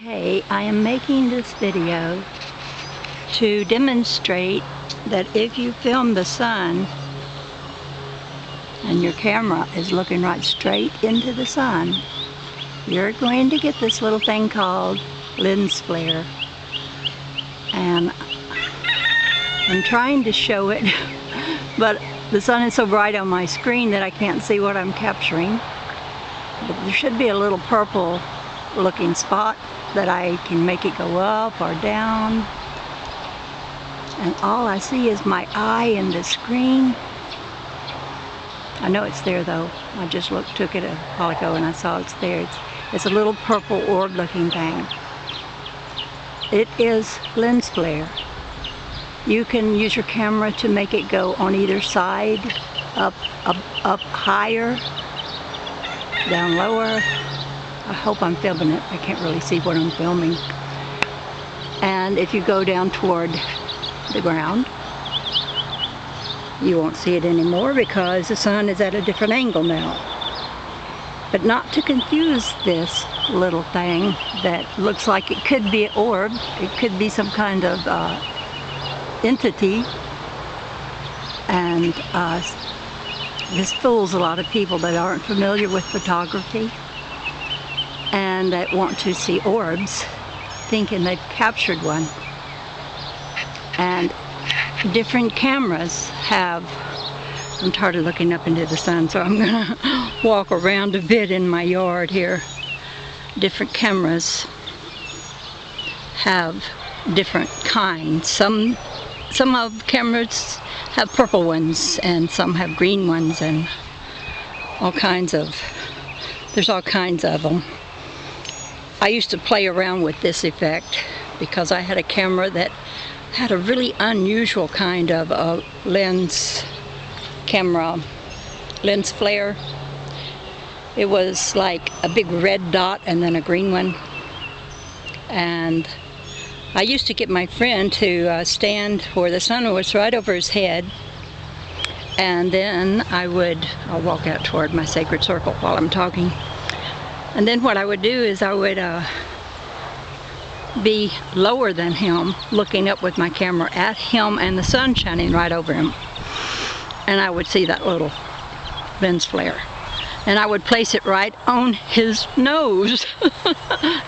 Okay, I am making this video to demonstrate that if you film the sun and your camera is looking right straight into the sun, you're going to get this little thing called lens flare. And I'm trying to show it, but the sun is so bright on my screen that I can't see what I'm capturing. But there should be a little purple looking spot that I can make it go up or down, and all I see is my eye in the screen. I know it's there though. I just took it a while ago and I saw it's there. It's a little purple orb looking thing. It is lens flare. You can use your camera to make it go on either side, up higher, down lower. I hope I'm filming it. I can't really see what I'm filming. And if you go down toward the ground, you won't see it anymore because the sun is at a different angle now. But not to confuse this little thing that looks like it could be an orb. It could be some kind of entity. And this fools a lot of people that aren't familiar with photography and that want to see orbs, thinking they've captured one. And different cameras have, I'm tired of looking up into the sun, so I'm gonna walk around a bit in my yard here. Different cameras have different kinds. Some of cameras have purple ones and some have green ones, and there's all kinds of them. I used to play around with this effect because I had a camera that had a really unusual kind of lens flare. It was like a big red dot and then a green one. And I used to get my friend to stand where the sun was right over his head, and then I'll walk out toward my sacred circle while I'm talking. And then what I would do is I would be lower than him, looking up with my camera at him and the sun shining right over him. And I would see that little lens flare. And I would place it right on his nose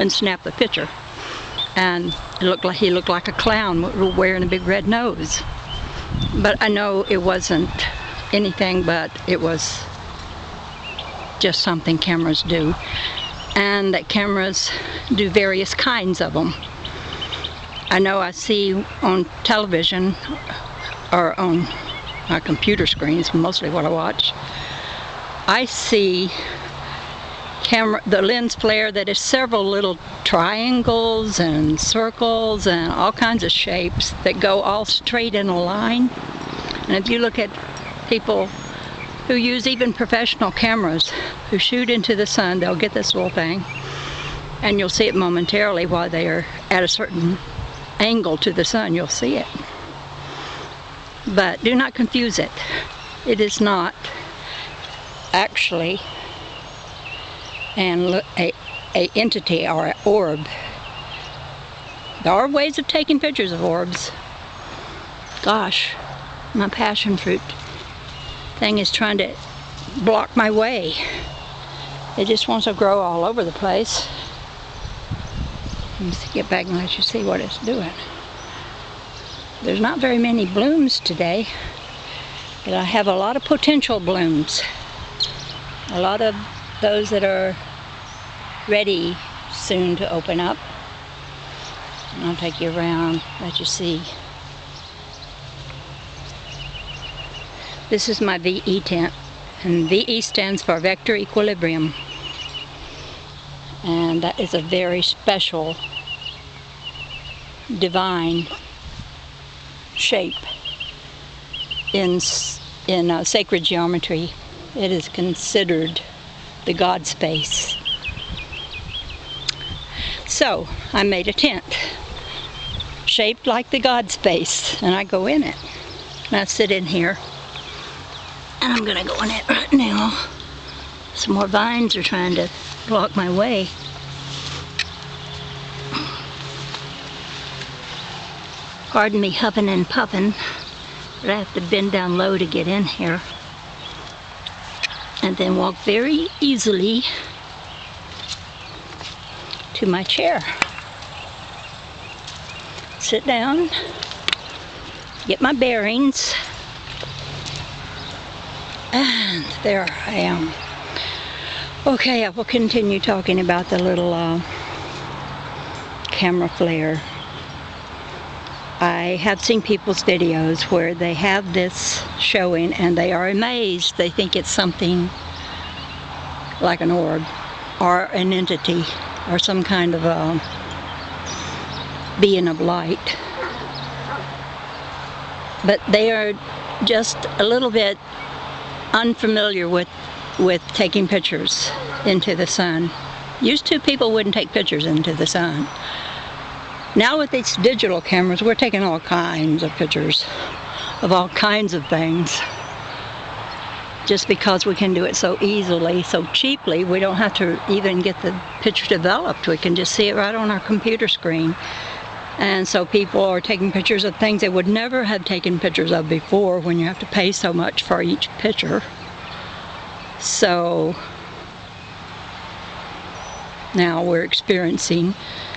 and snap the picture. And he looked like a clown wearing a big red nose. But I know it wasn't anything, but it was just something cameras do, and that cameras do various kinds of them. I know I see on television or on my computer screens, mostly what I watch, I see the lens flare that is several little triangles and circles and all kinds of shapes that go all straight in a line. And if you look at people who use even professional cameras who shoot into the sun, they'll get this little thing and you'll see it momentarily while they are at a certain angle to the sun. You'll see it. But do not confuse it. It is not actually a entity or an orb. There are ways of taking pictures of orbs. Gosh, my passion fruit thing is trying to block my way. It just wants to grow all over the place. Let me get back and let you see what it's doing. There's not very many blooms today, but I have a lot of potential blooms. A lot of those that are ready soon to open up. And I'll take you around, let you see. This is my VE tent, and VE stands for Vector Equilibrium. And that is a very special, divine shape in sacred geometry. It is considered the God space. So I made a tent shaped like the God space, and I go in it. And I sit in here. And I'm gonna go in it right now. Some more vines are trying to block my way. Pardon me huffing and puffing, but I have to bend down low to get in here. And then walk very easily to my chair. Sit down, get my bearings, and there I am. Okay, I will continue talking about the little camera flare. I have seen people's videos where they have this showing and they are amazed. They think it's something like an orb or an entity or some kind of a being of light. But they are just a little bit unfamiliar with taking pictures into the sun. Used to, people wouldn't take pictures into the sun. Now with these digital cameras, we're taking all kinds of pictures of all kinds of things. Just because we can do it so easily, so cheaply, we don't have to even get the picture developed. We can just see it right on our computer screen. And so people are taking pictures of things they would never have taken pictures of before when you have to pay so much for each picture. So now we're experiencing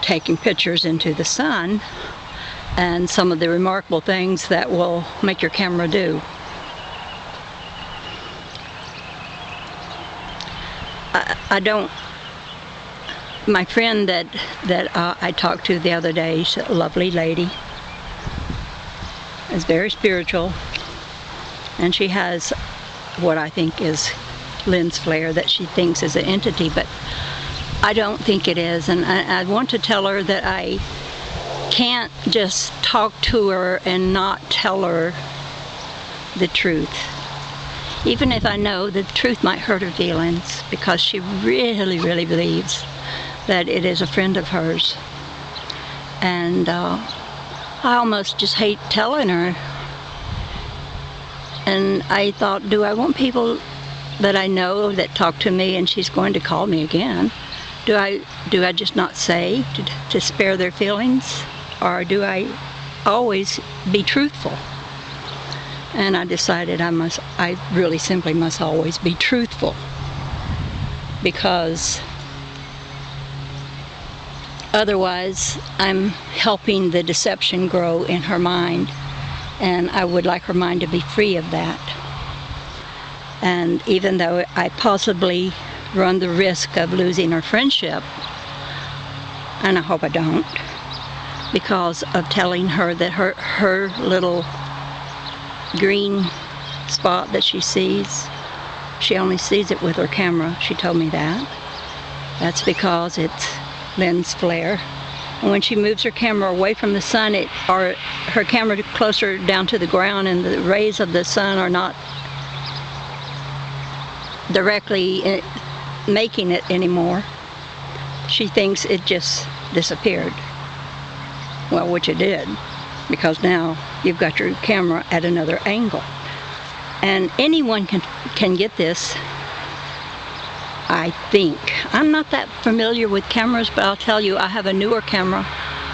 taking pictures into the sun and some of the remarkable things that will make your camera do. My friend that I talked to the other day, she's a lovely lady, is very spiritual, and she has what I think is lens flare that she thinks is an entity, but I don't think it is, and I want to tell her that I can't just talk to her and not tell her the truth. Even if I know the truth might hurt her feelings, because she really, really believes that it is a friend of hers. And I almost just hate telling her. And I thought, do I want people that I know that talk to me and she's going to call me again? Do I just not say to spare their feelings? Or do I always be truthful? And I decided I really simply must always be truthful, because otherwise I'm helping the deception grow in her mind, and I would like her mind to be free of that. And even though I possibly run the risk of losing our friendship, and I hope I don't, because of telling her that her little green spot that she sees, she only sees it with her camera. She told me that. That's because it's lens flare. And when she moves her camera away from the sun, or her camera closer down to the ground, and the rays of the sun are not directly making it anymore, she thinks it just disappeared. Well, which it did, because now you've got your camera at another angle. And anyone can get this, I think. I'm not that familiar with cameras, but I'll tell you, I have a newer camera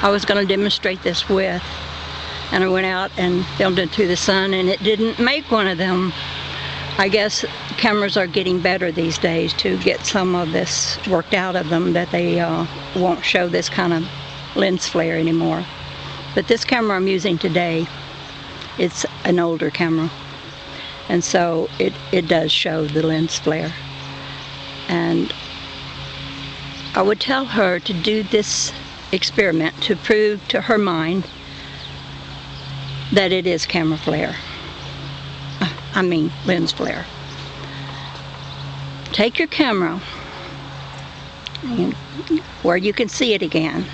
I was going to demonstrate this with, and I went out and filmed it through the sun, and it didn't make one of them. I guess cameras are getting better these days to get some of this worked out of them, that they won't show this kind of lens flare anymore. But this camera I'm using today, it's an older camera, and so it does show the lens flare. And I would tell her to do this experiment to prove to her mind that it is camera flare. I mean lens flare. Take your camera where you can see it again,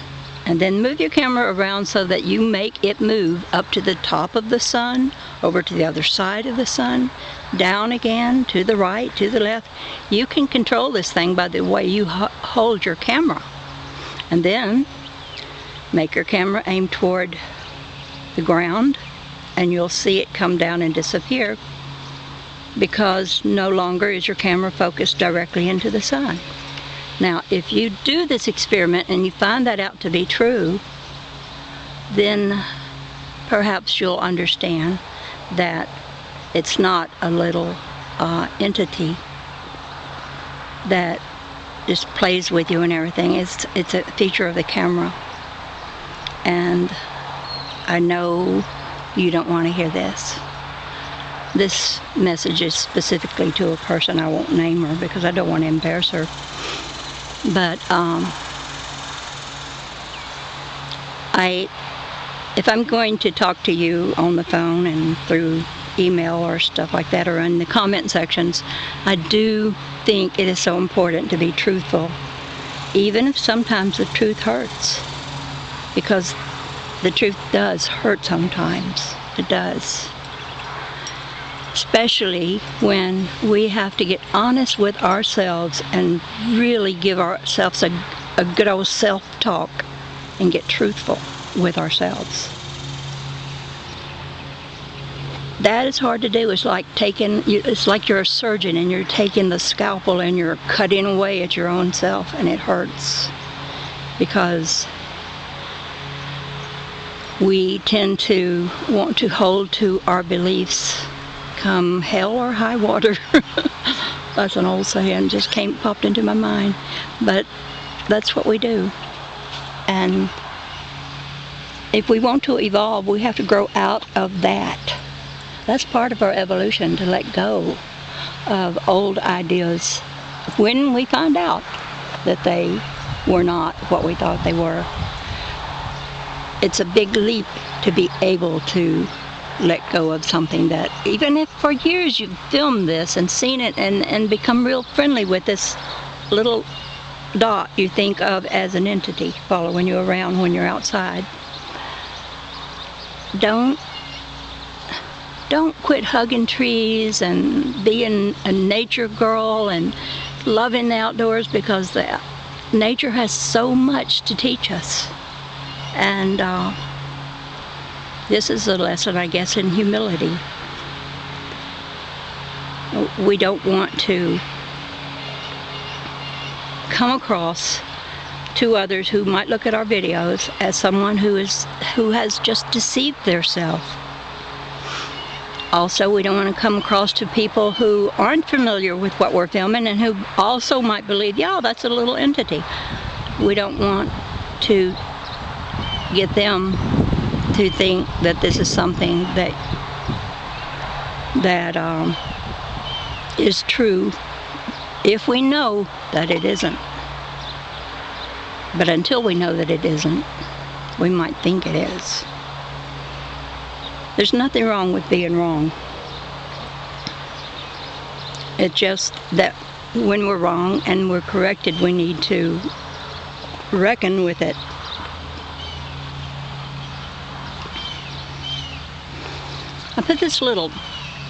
and then move your camera around so that you make it move up to the top of the sun, over to the other side of the sun, down again, to the right, to the left. You can control this thing by the way you hold your camera. And then make your camera aim toward the ground, and you'll see it come down and disappear, because no longer is your camera focused directly into the sun. Now, if you do this experiment and you find that out to be true, then perhaps you'll understand that it's not a little entity that just plays with you and everything. It's a feature of the camera. And I know you don't want to hear this. This message is specifically to a person. I won't name her because I don't want to embarrass her. But if I'm going to talk to you on the phone and through email or stuff like that, or in the comment sections, I do think it is so important to be truthful, even if sometimes the truth hurts, because the truth does hurt sometimes. It does. Especially when we have to get honest with ourselves and really give ourselves a good old self-talk and get truthful with ourselves. That is hard to do. It's like you're a surgeon and you're taking the scalpel and you're cutting away at your own self, and it hurts because we tend to want to hold to our beliefs come hell or high water. That's an old saying, just popped into my mind. But that's what we do. And if we want to evolve, we have to grow out of that. That's part of our evolution, to let go of old ideas when we find out that they were not what we thought they were. It's a big leap to be able to let go of something that, even if for years you've filmed this and seen it and become real friendly with this little dot you think of as an entity following you around when you're outside. Don't quit hugging trees and being a nature girl and loving the outdoors, because nature has so much to teach us. And this is a lesson, I guess, in humility. We don't want to come across to others who might look at our videos as someone who has just deceived themselves. Also, we don't want to come across to people who aren't familiar with what we're filming and who also might believe, yeah, that's a little entity. We don't want to get them to think that this is something that is true if we know that it isn't. But until we know that it isn't, we might think it is. There's nothing wrong with being wrong. It's just that when we're wrong and we're corrected, we need to reckon with it. I put this little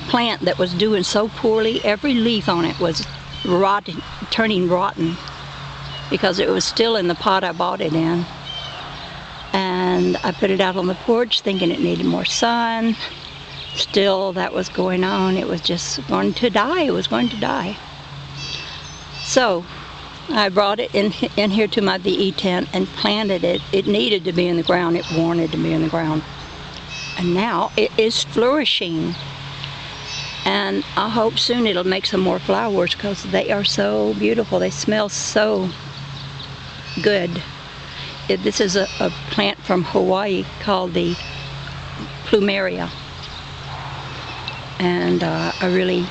plant that was doing so poorly. Every leaf on it was rotting, turning rotten, because it was still in the pot I bought it in. And I put it out on the porch thinking it needed more sun. Still, that was going on. It was just going to die. It was going to die. So I brought it in here to my VE tent and planted it. It needed to be in the ground. It wanted to be in the ground. And now it is flourishing. And I hope soon it'll make some more flowers, because they are so beautiful. They smell so good. This is a plant from Hawaii called the plumeria. And I really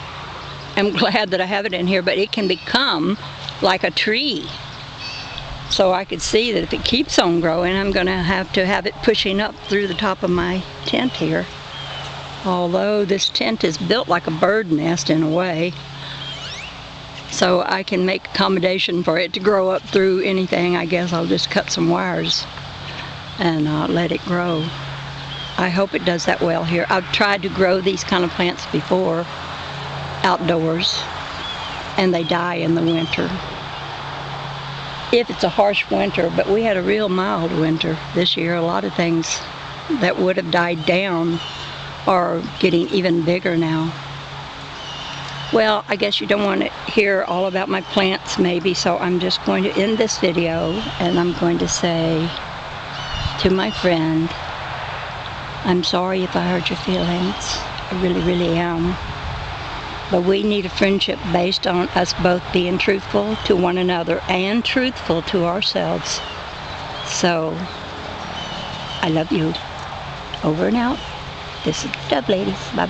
am glad that I have it in here, but it can become like a tree. So I could see that if it keeps on growing, I'm going to have it pushing up through the top of my tent here. Although this tent is built like a bird nest in a way, so I can make accommodation for it to grow up through anything. I guess I'll just cut some wires and let it grow. I hope it does that well here. I've tried to grow these kind of plants before outdoors, and they die in the winter. If it's a harsh winter, but we had a real mild winter this year. A lot of things that would have died down are getting even bigger now. Well, I guess you don't want to hear all about my plants maybe, so I'm just going to end this video and I'm going to say to my friend, I'm sorry if I hurt your feelings. I really, really am. But we need a friendship based on us both being truthful to one another and truthful to ourselves. So, I love you. Over and out. This is Dove Lady. Bye-bye.